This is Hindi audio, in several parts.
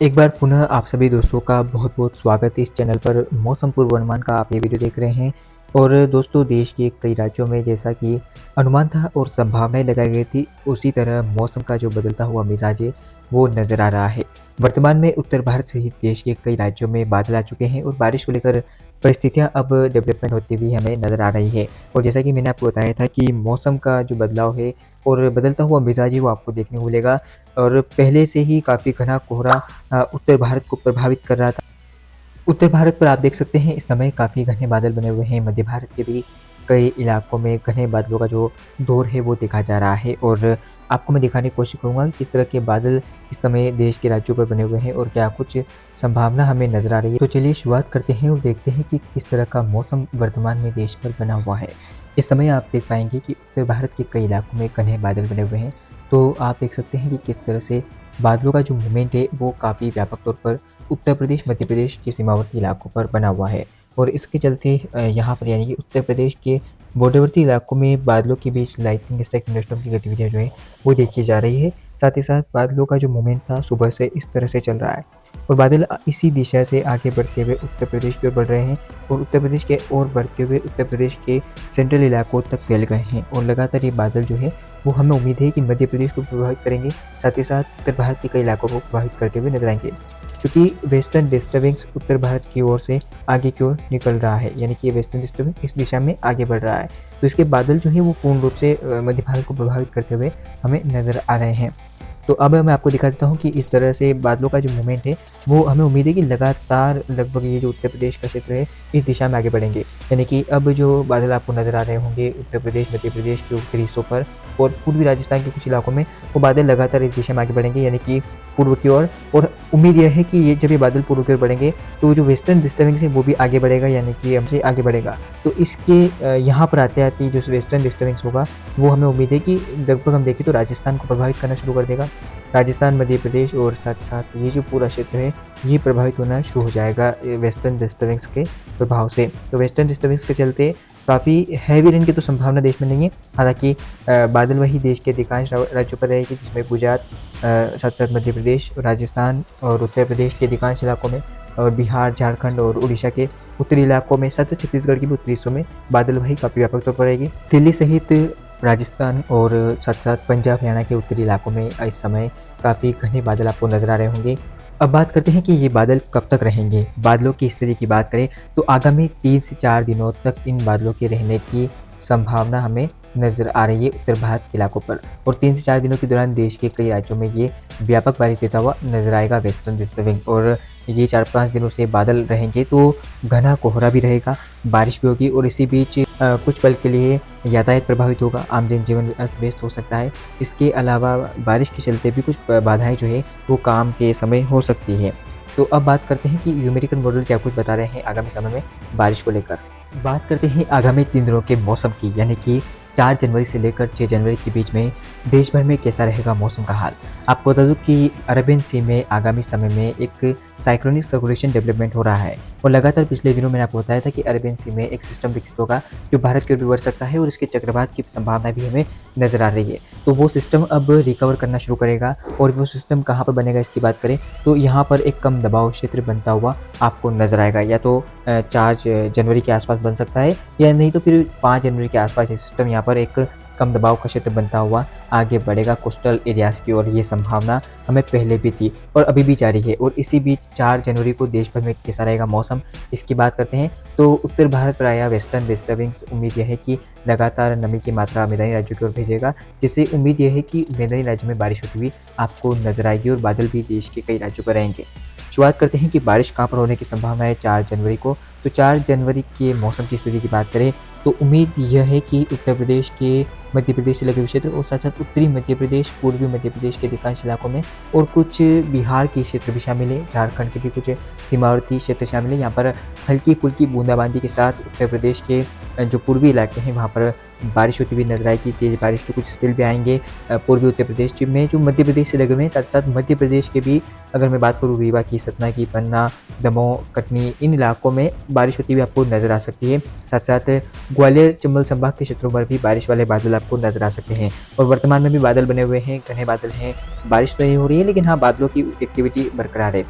एक बार पुनः आप सभी दोस्तों का बहुत-बहुत स्वागत है इस चैनल पर। मौसम पूर्वानुमान का आप ये वीडियो देख रहे हैं। और दोस्तों, देश के कई राज्यों में जैसा कि अनुमान था और संभावनाएं लगाई गई थी, उसी तरह मौसम का जो बदलता हुआ मिजाज है वो नज़र आ रहा है। वर्तमान में उत्तर भारत सहित देश के कई राज्यों में बादल आ चुके हैं और बारिश को लेकर परिस्थितियां अब डेवलपमेंट होती हुई हमें नज़र आ रही है। और जैसा कि मैंने आपको बताया था कि मौसम का जो बदलाव है और बदलता हुआ मिजाज है वो आपको देखने को मिलेगा। और पहले से ही काफ़ी घना कोहरा उत्तर भारत को प्रभावित कर रहा था। उत्तर भारत पर आप देख सकते हैं इस समय काफ़ी घने बादल बने हुए हैं। मध्य भारत के भी कई इलाकों में घने बादलों का जो दौर है वो देखा जा रहा है। और आपको मैं दिखाने की कोशिश करूँगा कि किस तरह के बादल इस समय देश के राज्यों पर बने हुए हैं और क्या कुछ संभावना हमें नज़र आ रही है। तो चलिए शुरुआत करते हैं और देखते हैं कि किस तरह का मौसम वर्तमान में देश पर बना हुआ है। इस समय आप देख पाएंगे कि उत्तर भारत के कई इलाकों में घने बादल बने हुए हैं। तो आप देख सकते हैं कि किस तरह से बादलों का जो मूवमेंट है वो काफ़ी व्यापक तौर पर उत्तर प्रदेश, मध्य प्रदेश के सीमावर्ती इलाकों पर बना हुआ है। और इसके चलते यहाँ पर यानी कि उत्तर प्रदेश के बॉर्डरवर्ती इलाकों में बादलों के बीच लाइटनिंग स्ट्राइक थंडरस्टॉर्म की गतिविधियाँ जो है वो देखी जा रही है। साथ ही साथ बादलों का जो मूवमेंट था सुबह से इस तरह से चल रहा है और बादल इसी दिशा से आगे बढ़ते हुए उत्तर प्रदेश की ओर बढ़ रहे हैं और उत्तर प्रदेश के ओर बढ़ते हुए उत्तर प्रदेश के सेंट्रल इलाकों तक फैल गए हैं। और लगातार ये बादल जो है वो हमें उम्मीद है कि मध्य प्रदेश को प्रभावित करेंगे, साथ ही साथ उत्तर भारत के कई इलाकों को प्रभावित करते हुए नजर आएंगे। क्योंकि वेस्टर्न डिस्टर्बेंस उत्तर भारत की ओर से आगे की ओर निकल रहा है, यानी कि ये वेस्टर्न डिस्टर्बेंस इस दिशा में आगे बढ़ रहा है, तो इसके बादल जो है वो पूर्ण रूप से मध्य भारत को प्रभावित करते हुए हमें नज़र आ रहे हैं। तो अब मैं आपको दिखा देता हूँ कि इस तरह से बादलों का जो मूवमेंट है वो हमें उम्मीद है कि लगातार लगभग ये जो उत्तर प्रदेश का क्षेत्र है इस दिशा में आगे बढ़ेंगे। यानी कि अब जो बादल आपको नज़र आ रहे होंगे उत्तर प्रदेश, मध्य प्रदेश के उत्तरी हिस्सों पर और पूर्वी राजस्थान के कुछ इलाकों में, वो बादल लगातार इस दिशा में आगे बढ़ेंगे, यानी कि पूर्व की ओर। और उम्मीद यह है कि ये जब ये बादल पूर्व की ओर बढ़ेंगे तो जो वेस्टर्न डिस्टर्बेंस है वो भी आगे बढ़ेगा, यानी कि हमसे आगे बढ़ेगा। तो इसके यहाँ पर आते आते जो वेस्टर्न डिस्टर्बेंस होगा वो हमें उम्मीद है कि लगभग हम देखें तो राजस्थान को प्रभावित करना शुरू कर देगा। राजस्थान, मध्य प्रदेश और साथ ही साथ ये जो पूरा क्षेत्र है ये प्रभावित होना शुरू हो जाएगा वेस्टर्न डिस्टर्बेंस के प्रभाव से। तो वेस्टर्न डिस्टर्बेंस के चलते काफ़ी हैवी रेन की तो संभावना देश में नहीं है। हालांकि बादल वही देश के अधिकांश राज्यों पर रहेगी, जिसमें गुजरात, साथ साथ मध्य प्रदेश, राजस्थान और उत्तर प्रदेश के अधिकांश इलाकों में, और बिहार, झारखंड और उड़ीसा के उत्तरी इलाकों में, साथ साथ छत्तीसगढ़ के भी उत्तरी हिस्सों में बादल वही काफ़ी व्यापक तौर पर रहेगी। दिल्ली सहित राजस्थान और साथ साथ पंजाब, हरियाणा के उत्तरी इलाकों में इस समय काफ़ी घने बादल आपको नज़र आ रहे होंगे। अब बात करते हैं कि ये बादल कब तक रहेंगे। बादलों की स्थिति की बात करें तो आगामी 3 से 4 दिनों तक इन बादलों के रहने की संभावना हमें नज़र आ रही है उत्तर भारत के इलाकों पर। और 3 से 4 दिनों के दौरान देश के कई राज्यों में ये व्यापक बारिश देता हुआ नजर आएगा वेस्टर्न डिस्टर्बिंग। और ये 4-5 दिनों से बादल रहेंगे तो घना कोहरा भी रहेगा, बारिश भी होगी और इसी बीच कुछ पल के लिए यातायात प्रभावित होगा, आम जनजीवन अस्त व्यस्त हो सकता है। इसके अलावा बारिश के चलते भी कुछ बाधाएं जो है वो काम के समय हो सकती है। तो अब बात करते हैं कि न्यूमेरिकल मॉडल क्या कुछ बता रहे हैं आगामी समय में बारिश को लेकर। बात करते हैं आगामी 3 दिनों के मौसम की, यानी कि 4 जनवरी से लेकर 6 जनवरी के बीच में देश भर में कैसा रहेगा मौसम का हाल। आपको बता दूं कि अरबियन सी में आगामी समय में एक साइक्लोनिक सर्कुलेशन डेवलपमेंट हो रहा है और लगातार पिछले दिनों मैंने आपको बताया था कि अरबियन सी में एक सिस्टम विकसित होगा जो भारत की ओर भी बढ़ सकता है और इसके चक्रवात की संभावना भी हमें नजर आ रही है। तो वो सिस्टम अब रिकवर करना शुरू करेगा और वो सिस्टम कहाँ पर बनेगा इसकी बात करें तो यहाँ पर एक कम दबाव क्षेत्र बनता हुआ आपको नजर आएगा। या तो 4 जनवरी के आसपास बन सकता है या नहीं तो फिर 5 जनवरी के आसपास ये सिस्टम यहाँ पर एक कम दबाव का क्षेत्र बनता हुआ आगे बढ़ेगा कोस्टल एरियाज़ की ओर। ये संभावना हमें पहले भी थी और अभी भी जारी है। और इसी बीच 4 जनवरी को देश भर में कैसा रहेगा मौसम इसकी बात करते हैं तो उत्तर भारत पर आया वेस्टर्न डिस्टर्बेंस उम्मीद यह है कि लगातार नमी की मात्रा मैदानी राज्यों की ओर भेजेगा, जिससे उम्मीद यह है कि मैदानी राज्यों में बारिश होती हुई आपको नजर आएगी और बादल भी देश के कई राज्यों पर रहेंगे। शुरुआत करते हैं कि बारिश कहाँ पर होने की संभावना है 4 जनवरी को। तो 4 जनवरी के मौसम की स्थिति की बात करें तो उम्मीद यह है कि उत्तर प्रदेश के, मध्य प्रदेश से लगे हुए क्षेत्र और साथ साथ उत्तरी मध्य प्रदेश, पूर्वी मध्य प्रदेश के अधिकांश इलाकों में और कुछ बिहार के क्षेत्र भी शामिल है, झारखंड के भी कुछ सीमावर्ती क्षेत्र शामिल है। यहाँ पर हल्की फुल्की बूंदाबांदी के साथ उत्तर प्रदेश के जो पूर्वी इलाके हैं वहाँ पर बारिश होती हुई नजर आएगी। तेज बारिश के कुछ स्पेल भी आएंगे पूर्वी उत्तर प्रदेश में जो मध्य प्रदेश से लगे हुए हैं। साथ साथ मध्य प्रदेश के भी अगर मैं बात करूँ रीवा की, सतना की, पन्ना दमोह, कटनी इन इलाकों में बारिश होती हुई आपको नज़र आ सकती है। साथ साथ ग्वालियर, चंबल संभाग के क्षेत्रों पर भी बारिश वाले बादल आपको नज़र आ सकते हैं और वर्तमान में भी बादल बने हुए हैं, घने बादल हैं, बारिश तो नहीं हो रही है लेकिन हाँ, बादलों की एक्टिविटी बरकरार है।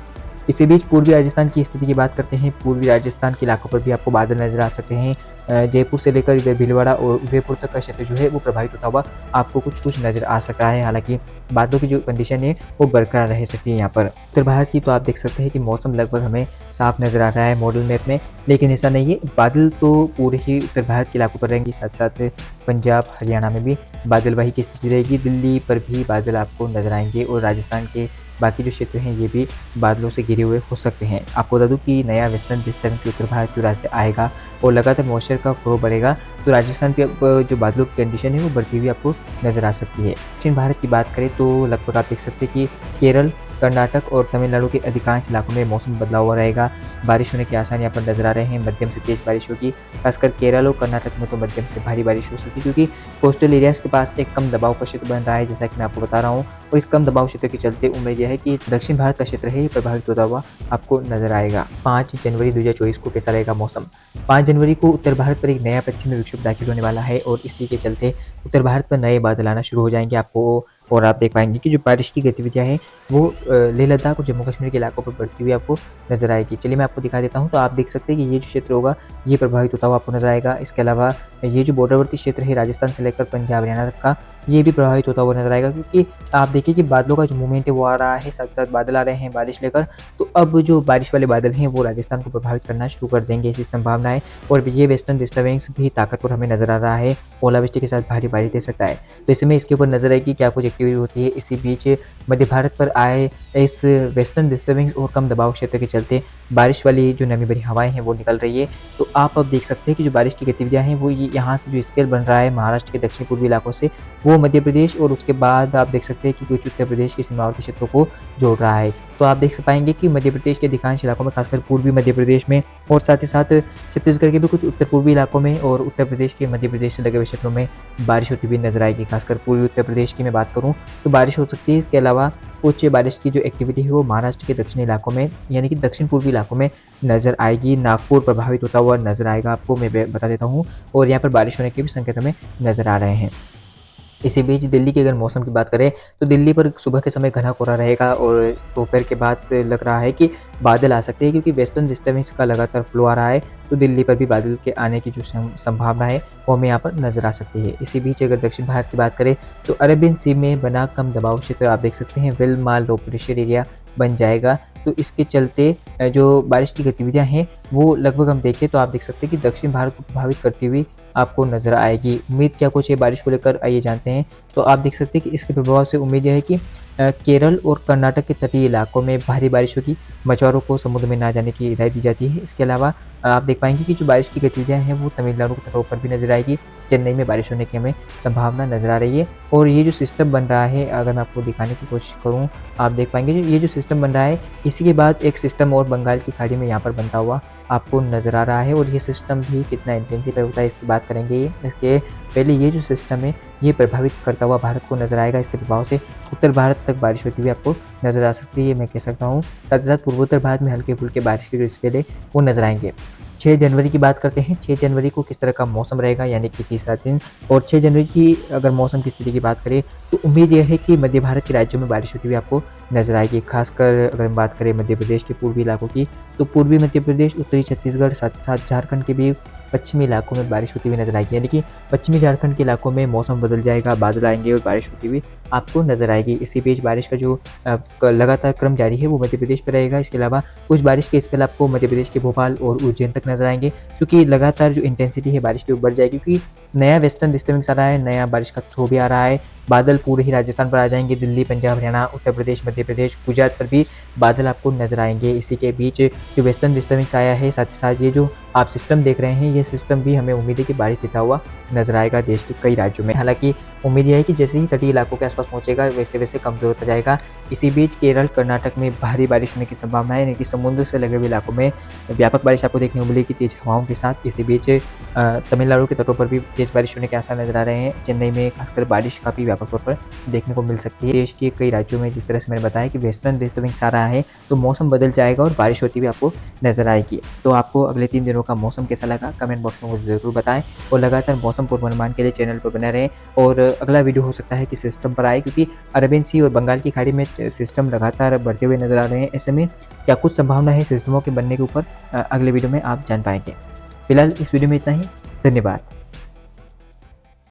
इसी बीच पूर्वी राजस्थान की स्थिति की बात करते हैं। पूर्वी राजस्थान के इलाकों पर भी आपको बादल नज़र आ सकते हैं। जयपुर से लेकर इधर भीलवाड़ा और उदयपुर तक का क्षेत्र जो है वो प्रभावित होता हुआ आपको कुछ नज़र आ सकता है। हालाँकि बादलों की जो कंडीशन है वो बरकरार रह सकती है यहाँ पर। उत्तर भारत की तो आप देख सकते हैं कि मौसम लगभग हमें साफ नज़र आ रहा है मॉडल मैप में, लेकिन ऐसा नहीं है। बादल तो पूरे ही उत्तर भारत के इलाकों पर रहेंगे, साथ साथ पंजाब, हरियाणा में भी बादलवाही की स्थिति रहेगी। दिल्ली पर भी बादल आपको नज़र आएंगे और राजस्थान के बाकी जो क्षेत्र हैं ये भी बादलों से घिरे हुए हो सकते हैं। आपको बता दूं कि नया वेस्टर्न डिस्टर्बेंस उत्तर भारत की ओर से आएगा और लगातार मॉइस्चर का फ्लो बढ़ेगा, तो राजस्थान के जो बादलों की कंडीशन है वो बढ़ती हुई आपको नज़र आ सकती है। दक्षिण भारत की बात करें तो लगभग आप देख सकते हैं कि केरल, कर्नाटक और तमिलनाडु के अधिकांश इलाकों में मौसम बदला हुआ रहेगा। बारिश होने के आसार यहाँ पर नजर आ रहे हैं। मध्यम से तेज बारिश होगी, खासकर केरल और कर्नाटक में तो मध्यम से भारी बारिश हो सकती है, क्योंकि कोस्टल एरियाज के पास एक कम दबाव का क्षेत्र बन रहा है, जैसा कि मैं आपको बता रहा हूँ। और इस कम दबाव क्षेत्र के चलते उम्मीद यह है कि दक्षिण भारत का क्षेत्र है प्रभावित होता हुआ आपको नजर आएगा। 5 जनवरी 2024 को कैसा रहेगा मौसम? 5 जनवरी को उत्तर भारत पर एक नया पश्चिमी विक्षोभ दाखिल होने वाला है और इसी के चलते उत्तर भारत पर नए बादल आना शुरू हो जाएंगे आपको, और आप देख पाएंगे कि जो बारिश की गतिविधियां हैं वो लेह लद्दाख और जम्मू कश्मीर के इलाकों पर बढ़ती हुई आपको नजर आएगी। चलिए मैं आपको दिखा देता हूं। तो आप देख सकते हैं कि ये जो क्षेत्र होगा ये प्रभावित होता हुआ आपको नजर आएगा। इसके अलावा ये जो बॉर्डरवर्ती क्षेत्र है राजस्थान से लेकर पंजाब, हरियाणा तक का, ये भी प्रभावित होता हुआ नजर आएगा, क्योंकि आप देखिए कि बादलों का जो मूवमेंट है वो आ रहा है, साथ साथ बादल आ रहे हैं बारिश लेकर। तो अब जो बारिश वाले बादल हैं वो राजस्थान को प्रभावित करना शुरू कर देंगे, ऐसी संभावना है। और ये वेस्टर्न डिस्टर्बेंस भी ताकतवर हमें नजर आ रहा है, ओलावृष्टि के साथ भारी बारिश दे सकता है। तो इसमें इसके ऊपर नजर आएगी क्या कुछ एक्टिविटी होती है। इसी बीच मध्य भारत पर आए इस वेस्टर्न डिस्टर्बेंस और कम दबाव क्षेत्र के चलते बारिश वाली जो नमी भरी हवाएं हैं वो निकल रही है। तो आप अब देख सकते हैं कि जो बारिश की गतिविधियां हैं वो ये यहाँ से जो स्केल बन रहा है महाराष्ट्र के दक्षिण पूर्वी इलाकों से, वो मध्य प्रदेश और उसके बाद आप देख सकते हैं कि कुछ उत्तर प्रदेश की सीमावर्ती क्षेत्रों को जोड़ रहा है। तो आप देख पाएंगे कि मध्य प्रदेश के अधिकांश इलाकों में, खासकर पूर्वी मध्य प्रदेश में और साथ ही साथ छत्तीसगढ़ के भी कुछ उत्तर पूर्वी इलाकों में और उत्तर प्रदेश के मध्य प्रदेश से लगे हुए क्षेत्रों में बारिश होती हुई नजर आएगी। खासकर पूर्वी उत्तर प्रदेश की मैं बात करूं तो बारिश हो सकती है। इसके अलावा कुछ बारिश की जो एक्टिविटी है वो महाराष्ट्र के दक्षिणी इलाकों में, यानी कि दक्षिण पूर्वी इलाकों में नजर आएगी। नागपुर प्रभावित होता हुआ नजर आएगा आपको, मैं बता देता हूँ। और यहाँ पर बारिश होने के भी संकेत हमें नजर आ रहे हैं। इसी बीच दिल्ली की अगर मौसम की बात करें तो दिल्ली पर सुबह के समय घना कोहरा रहेगा और दोपहर के बाद लग रहा है कि बादल आ सकते हैं, क्योंकि वेस्टर्न डिस्टर्बेंस का लगातार फ्लो आ रहा है। तो दिल्ली पर भी बादल के आने की जो संभावना है वो हमें यहाँ पर नजर आ सकती है। इसी बीच अगर दक्षिण भारत की बात करें तो अरेबियन सी में बना कम दबाव क्षेत्र आप देख सकते हैं वेल माल लो प्रेशर एरिया बन जाएगा। तो इसके चलते जो बारिश की गतिविधियां हैं वो लगभग हम देखें तो आप देख सकते हैं कि दक्षिण भारत को प्रभावित करती हुई आपको नजर आएगी। उम्मीद क्या कुछ है बारिश को लेकर, आइए जानते हैं। तो आप देख सकते हैं कि इसके प्रभाव से उम्मीद यह है कि केरल और कर्नाटक के तटीय इलाकों में भारी बारिश होगी, मछुआरों को समुद्र में ना जाने की हिदायत दी जाती है। इसके अलावा आप देख पाएंगे कि जो बारिश की गतिविधियां हैं वो तमिलनाडु के तटों पर भी नजर आएगी। चेन्नई में बारिश होने की हमें संभावना नजर आ रही है। और ये जो सिस्टम बन रहा है, अगर मैं आपको दिखाने की कोशिश करूँ, आप देख पाएंगे ये जो सिस्टम बन रहा है, इसी के बाद एक सिस्टम और बंगाल की खाड़ी में यहाँ पर बनता हुआ आपको नज़र आ रहा है। और ये सिस्टम भी कितना इंटेंसिफाई होता है इसकी बात करेंगे। इसके पहले ये जो सिस्टम है ये प्रभावित करता हुआ भारत को नजर आएगा। इसके प्रभाव से उत्तर भारत तक बारिश होती हुई आपको नजर आ सकती है, मैं कह सकता हूँ। साथ ही साथ पूर्वोत्तर भारत में हल्के फुल्के बारिश के जो स्पेल है वो नजर आएंगे। 6 जनवरी की बात करते हैं। 6 जनवरी को किस तरह का मौसम रहेगा, यानी कि तीसरा दिन। और 6 जनवरी की अगर मौसम की स्थिति की बात करें तो उम्मीद यह है कि मध्य भारत के राज्यों में बारिश होती हुई आपको नजर आएगी। खासकर अगर हम बात करें मध्य प्रदेश के पूर्वी इलाकों की, तो पूर्वी मध्य प्रदेश, उत्तरी छत्तीसगढ़, साथ साथ झारखंड के भी पश्चिमी इलाकों में बारिश होती हुई नजर आएगी। यानी कि पश्चिमी झारखंड के इलाकों में मौसम बदल जाएगा, बादल आएंगे और बारिश होती हुई आपको नजर आएगी। इसी बीच बारिश का जो लगातार क्रम जारी है वो मध्य प्रदेश पर रहेगा। इसके अलावा कुछ बारिश के स्पेल आपको मध्य प्रदेश के भोपाल और उज्जैन तक नजर आएंगे, क्योंकि लगातार जो इंटेंसिटी है बारिश की बढ़ जाएगी, क्योंकि नया वेस्टर्न डिस्टर्बेंस आ रहा है, नया बारिश का थ्रो भी आ रहा है। बादल पूरे ही राजस्थान पर आ जाएंगे, दिल्ली, पंजाब, हरियाणा, उत्तर प्रदेश, मध्य प्रदेश, गुजरात पर भी बादल आपको नजर आएंगे। इसी के बीच जो वेस्टर्न डिस्टर्बेंस आया है, साथ ही साथ ये जो आप सिस्टम देख रहे हैं, ये सिस्टम भी हमें उम्मीद है कि बारिश देता हुआ नजर आएगा देश के कई राज्यों में। हालांकि उम्मीद यह है कि जैसे ही तटीय इलाकों के आसपास पहुंचेगा वैसे वैसे कमजोर होता जाएगा। इसी बीच केरल, कर्नाटक में भारी बारिश होने की संभावना है, यानी कि समुद्र से लगे हुए इलाकों में व्यापक बारिश आपको देखने को मिलेगी तेज हवाओं के साथ। इसी बीच तमिलनाडु के तटों पर भी तेज बारिश होने के आसार नजर आ रहे हैं। चेन्नई में खासकर बारिश काफ़ी व्यापक व्यापक तौर पर देखने को मिल सकती है। देश के कई राज्यों में जिस तरह से मैंने बताया कि वेस्टर्न डिस्टर्बिंग्स आ रहा है, तो मौसम बदल जाएगा और बारिश होती हुई आपको नज़र आएगी। तो आपको अगले 3 दिनों का मौसम कैसा लगा कमेंट बॉक्स में मुझे ज़रूर बताएँ और लगातार मौसम पूर्वानुमान के लिए चैनल पर बने रहें। और अगला वीडियो हो सकता है कि सिस्टम पर आए, क्योंकि अरबियन सी और बंगाल की खाड़ी में सिस्टम लगातार बढ़ते हुए नज़र आ रहे हैं। ऐसे में क्या कुछ संभावना है सिस्टमों के बनने के ऊपर, अगले वीडियो में आप जान पाएंगे। फिलहाल इस वीडियो में इतना ही। धन्यवाद।